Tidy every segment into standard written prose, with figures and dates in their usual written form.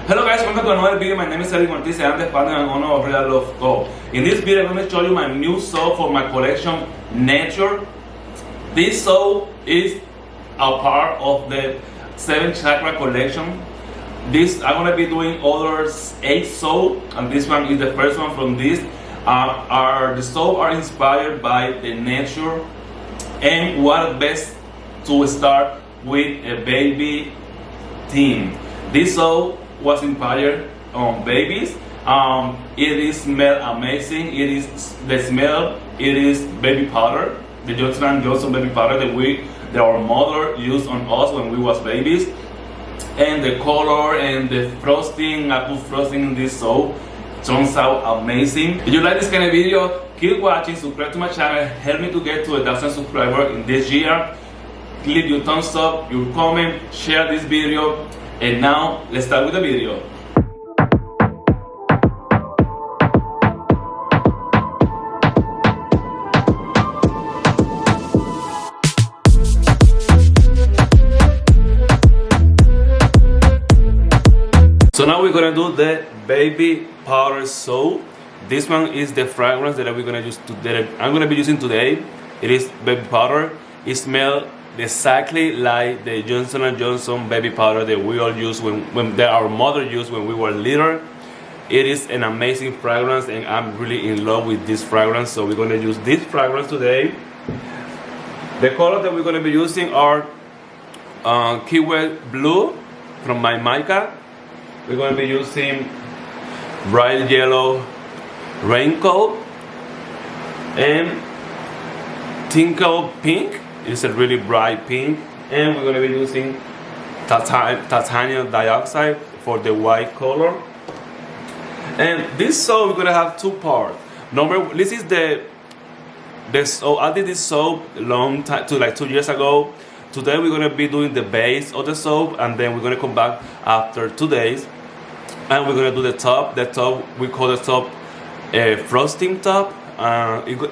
Hello guys, welcome to another video. My name is Eric Martinez and I'm the founder and owner of Real Love Go. In this video I'm going to show you my new soap for my collection, Nature. This soap is a part of the 7 Chakra collection. I'm going to be doing others 8 soap, and this one is the first one from this. The soap are inspired by the nature, and what best to start with a baby theme. This soap was inspired on babies. It is smell amazing. It is the smell. It is baby powder, the Johnson & Johnson baby powder that our mother used on us when we was babies. And the color and the frosting, I put frosting in this soap. Turns out amazing. If you like this kind of video, keep watching, subscribe to my channel, help me to get to 1,000 subscribers in this year. Leave your thumbs up, your comment, share this video. And now, let's start with the video. So now we're gonna do the baby powder soap. This one is the fragrance that we're gonna use today. I'm gonna be using today. It is baby powder. It smells exactly like the Johnson & Johnson baby powder that we all use that our mother used when we were little. It is an amazing fragrance and I'm really in love with this fragrance, so we're going to use this fragrance today. The colors that we're going to be using are Kiwi Blue from my Mica. We're going to be using Bright Yellow Raincoat and Tinkle Pink. It's a really bright pink, and we're going to be using titanium dioxide for the white color. And this soap we're going to have 2 parts. This is the soap. I did this soap long time, like 2 years ago. Today we're going to be doing the base of the soap, and then we're going to come back after 2 days, and we're going to do the top. The top, we call the top a frosting top.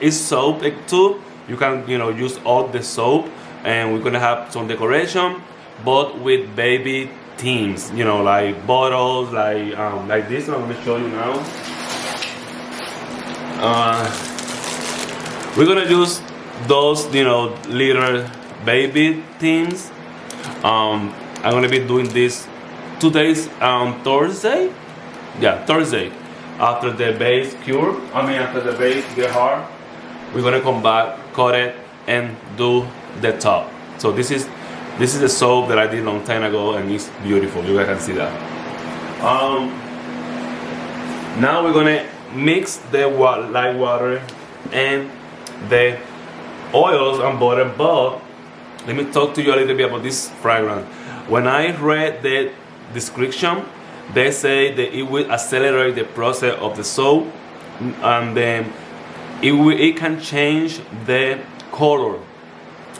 It's soap too. You can use all the soap, and we're gonna have some decoration, but with baby themes, like bottles, like this one. I'm gonna show you now. We're gonna use those little baby themes. I'm gonna be doing this today's Thursday. Yeah, Thursday. After the base cure, after the base get hard, we're gonna come back, cut it, and do the top. So this is the soap that I did a long time ago, and it's beautiful. You guys can see that. Now we're gonna mix the Lye Water and the oils and butter. But let me talk to you a little bit about this fragrance. When I read the description, they say that it will accelerate the process of the soap, and then it can change the color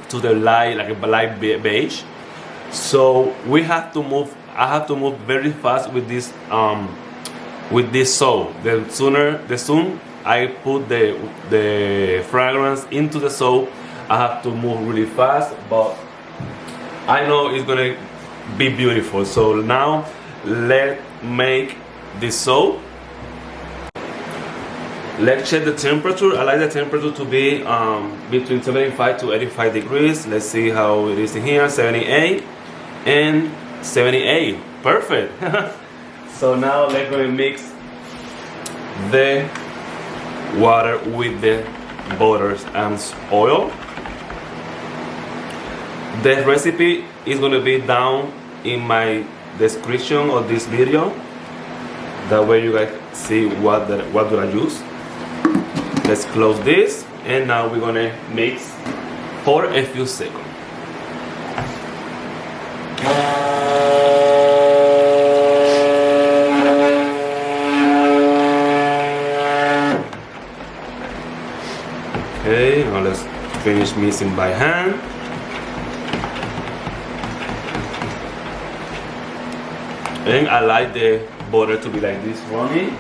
to the light, like a light beige. So we have to move. I have to move very fast with this soap. The soon I put the fragrance into the soap, I have to move really fast. But I know it's gonna be beautiful. So now let's make this soap. Let's check the temperature. I like the temperature to be between 75 to 85 degrees. Let's see how it is in here. 78 and 78. Perfect. So now let's go and mix the water with the butters and oil. The recipe is going to be down in my description of this video. That way you guys see what do I use. Let's close this, and now we're gonna mix for a few seconds. Okay, now let's finish mixing by hand. And I like the butter to be like this running.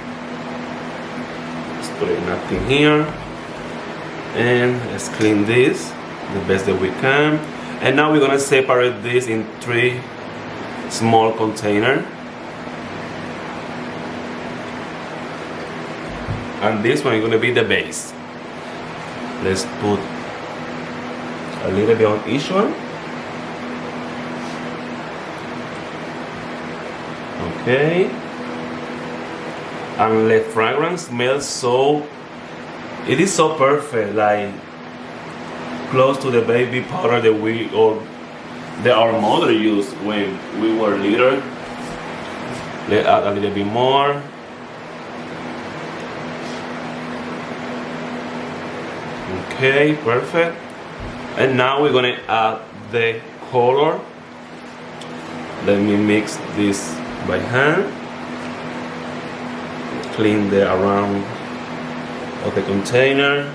Put nothing here, and let's clean this the best that we can. And now we're gonna separate this in 3 small containers. and this one is gonna be the base. Let's put a little bit on each one. Okay. And the fragrance smells so, it is so perfect, like close to the baby powder that our mother used when we were little. Let's add a little bit more. Okay, perfect. And now we're gonna add the color. Let me mix this by hand. Clean the around of the container.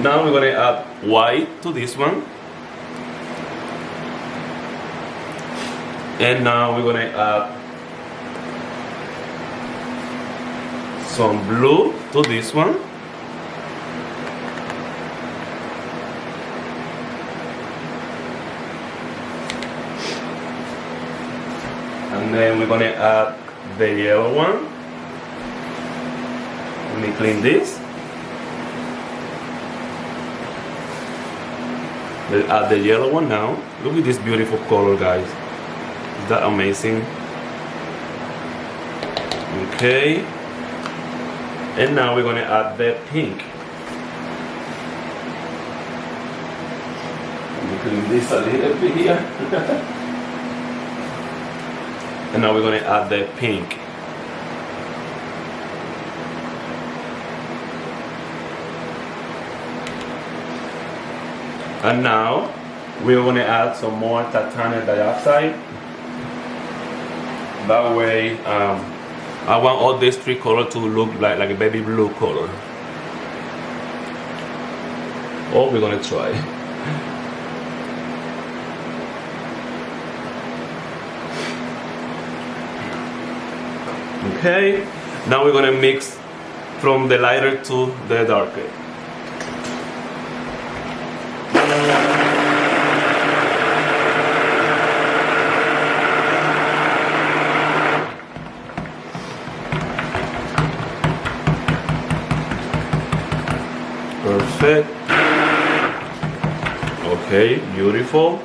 Now we're gonna add white to this one. And now we're gonna add some blue to this one. And then we're gonna add the yellow one. Let me clean this. Let's add the yellow one now. Look at this beautiful color, guys. Is that amazing? Okay. And now we're gonna add the pink. Let me clean this a little bit here. And now we're gonna add the pink. And now we're gonna add some more titanium dioxide. That way, I want all these three colors to look like a baby blue color. Oh, we're gonna try. Okay, now we're gonna mix from the lighter to the darker. Perfect. Okay, beautiful.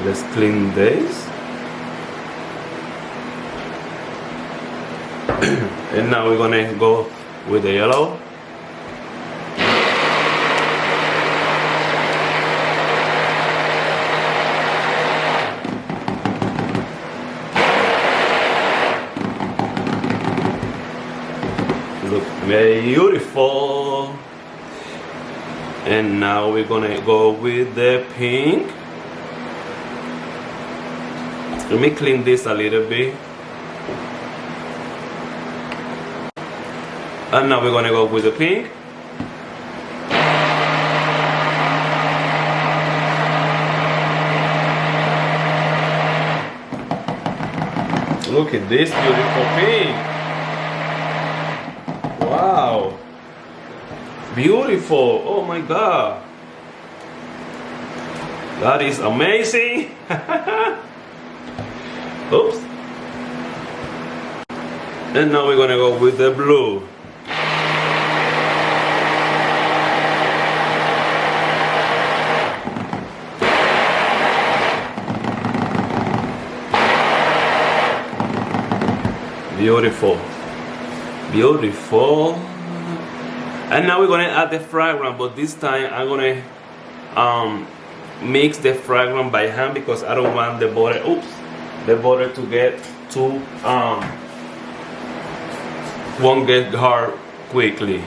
Let's clean this. And now we're gonna go with the yellow. Look beautiful. And now we're gonna go with the pink. Let me clean this a little bit. And now we're gonna go with the pink. Look at this beautiful pink. Wow. Beautiful. Oh my God. That is amazing. Oops. And now we're gonna go with the blue. Beautiful. Beautiful. And now we're gonna add the fragrance, but this time I'm gonna mix the fragrance by hand because I don't want the butter, the butter to get too, won't get hard quickly.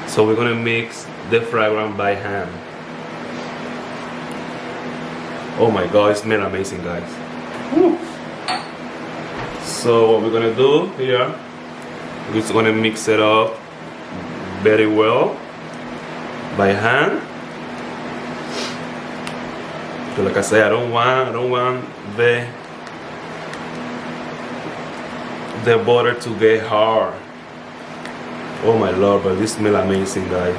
So we're gonna mix the fragrance by hand. Oh my God, it smells amazing, guys. Woo. So what we're gonna do here, we're just gonna mix it up very well by hand. So like I said, I don't want the butter to get hard. Oh my Lord, but this smells amazing, guys.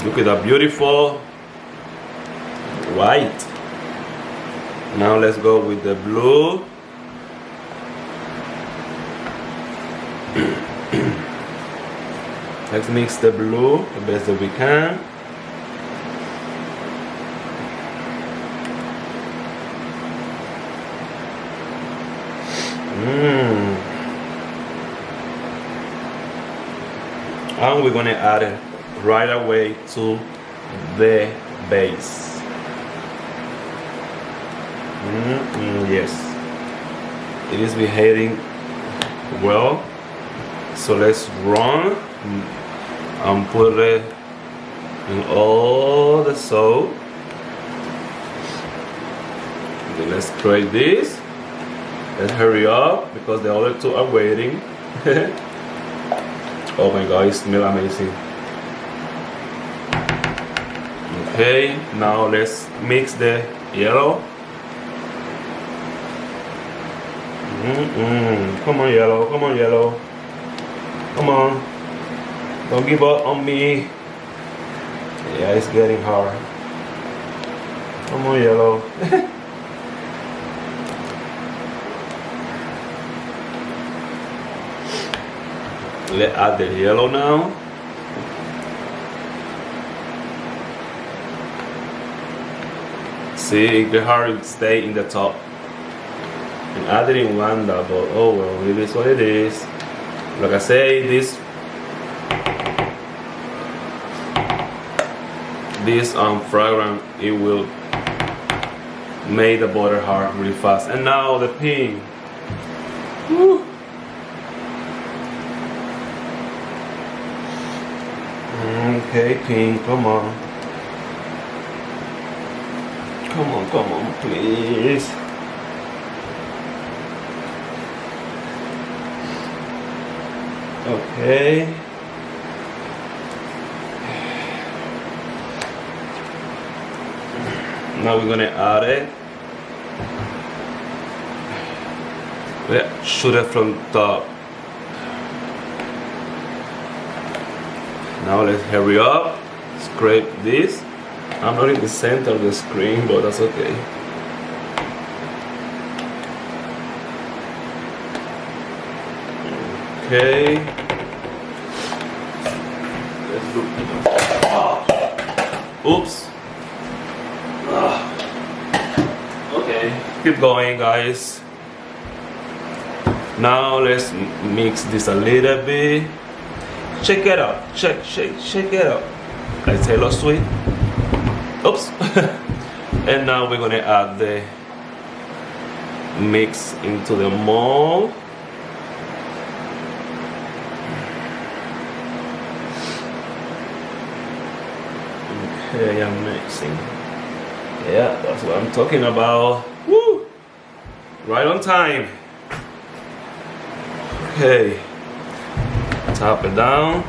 Look at that beautiful. white. Now let's go with the blue. Let's mix the blue the best that we can. And we're gonna add it right away to the base. Yes, it is behaving well. So let's run and put it in all the soap. Then let's try this. Let's hurry up because the other two are waiting. Oh my god, it smells amazing. Okay, now let's mix the yellow. Come on, yellow, come on, yellow. Come on. Don't give up on me. Yeah, it's getting hard. Come on, yellow. Let's add the yellow now. See, it gets hard to stay in the top. And add it in one double. Oh well, it is what it is. Like I say, this fragrance, it will make the butter hard really fast. And now the pink. Woo. Okay, pink, come on. Come on, please. Okay. Now we're gonna add it. Let's shoot it from top. Now let's hurry up. Scrape this. I'm not in the center of the screen, but that's okay. Okay. Let's look. Oh. Oops. Okay. Keep going, guys. Now let's mix this a little bit. Shake it up. Shake it up. Like Taylor Swift. Oops. And now we're gonna add the mix into the mold. Okay, I'm mixing. Yeah, that's what I'm talking about. Woo! Right on time. Okay. Tap it down.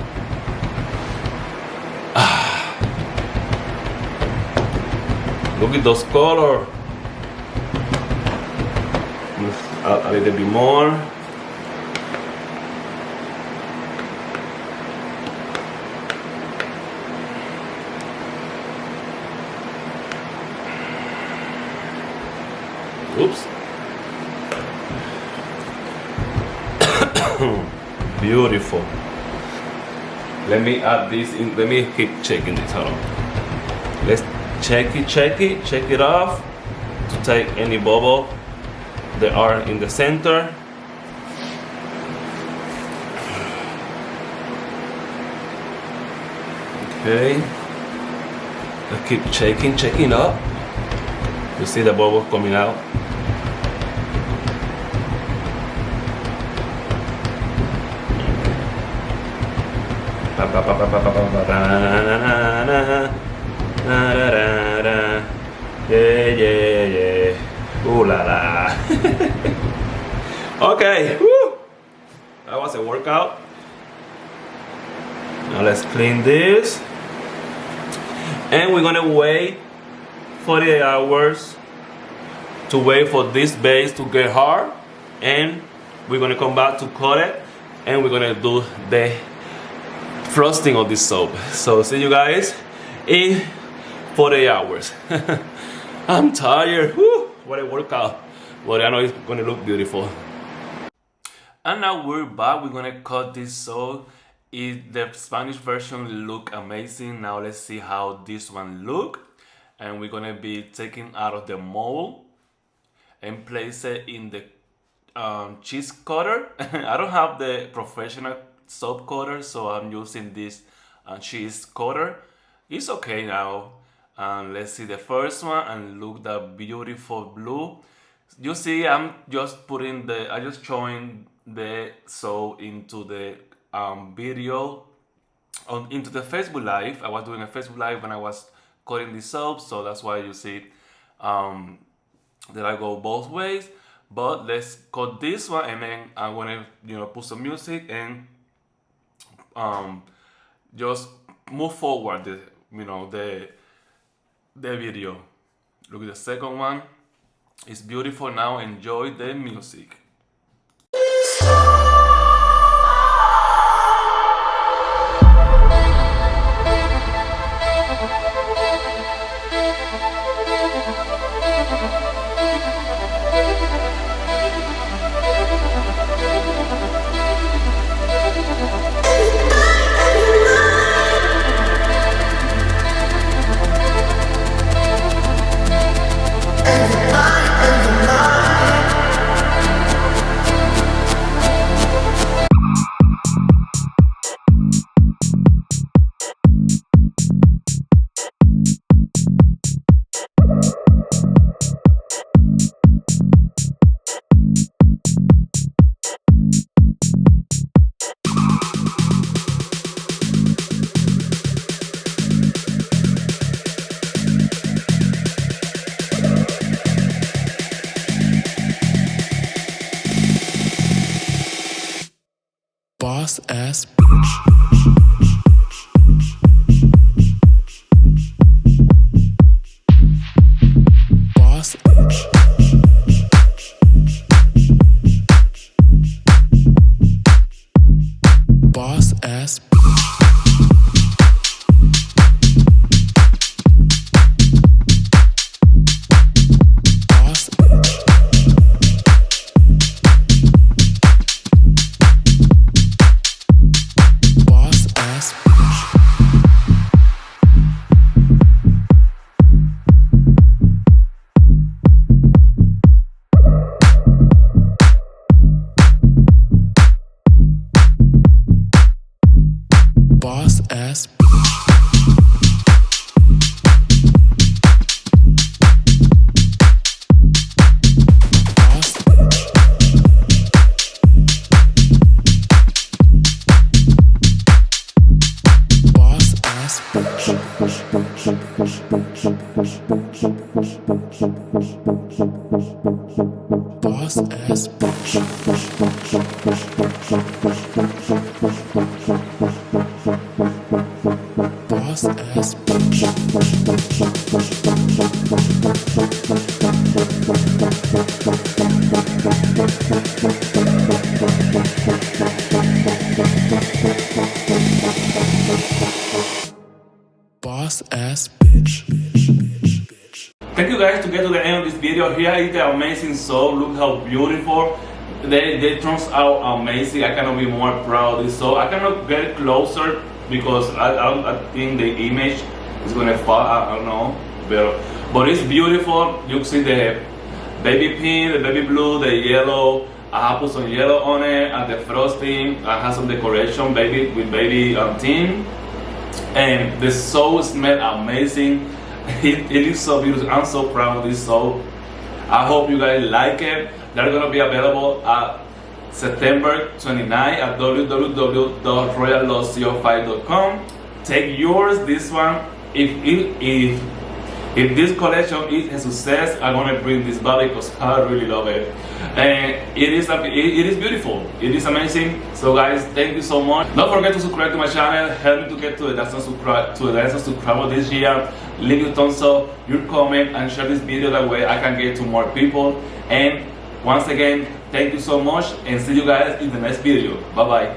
Look at those colors. Add a little bit more. Oops. Beautiful. Let me add this in. Let me keep checking this out. Let's check it off to take any bubble that are in the center. Okay. I keep checking up. You see the bubble coming out. Yeah. Ooh la la. Okay. Woo. That was a workout. Now let's clean this. And we're gonna wait 48 hours to wait for this base to get hard. And we're gonna come back to cut it. And we're gonna do the frosting of this soap. So see you guys in for 8 hours. I'm tired. Woo, what a workout. But I know it's gonna look beautiful. And now we're back. We're gonna cut this so the Spanish version look amazing. Now let's see how this one look. And we're gonna be taking out of the mold and place it in the cheese cutter. I don't have the professional soap cutter, so I'm using this cheese cutter. It's okay now. Let's see the first one, and look that beautiful blue. You see, I'm just showing the soap into the video into the Facebook Live. I was doing a Facebook Live when I was cutting the soap, so that's why you see that I go both ways. But let's cut this one, and then I'm gonna put some music and just move forward the video. Look at the second one. It's beautiful. Now enjoy the music. Boss ass bitch. Boss bitch. Boss ass bitch. Boss ass boss ass bitch. Boss ass bitch. Boss ass bitch. Thank you guys to get to the end of this video. Here is the amazing soap. Look how beautiful. They turns out amazing. I cannot be more proud of this soap. I cannot get closer because I think the image is gonna fall. I don't know, but it's beautiful. You see the baby pink, the baby blue, the yellow. I have put some yellow on it, and the frosting. I have some decoration, with baby tin, and the soap smells amazing. It looks so beautiful. I'm so proud of this soap. I hope you guys like it. They're gonna be available at September 29 at www.royalloveco5.com. Take yours. This one, if this collection is a success, I'm gonna bring this back because I really love it, and it is beautiful. It is amazing. So guys, thank you so much. Don't forget to subscribe to my channel. Help me to get to the 1,000 subscribers this year. Leave your thumbs up, your comment, and share this video. That way I can get to more people. And once again, thank you so much, and see you guys in the next video. Bye bye.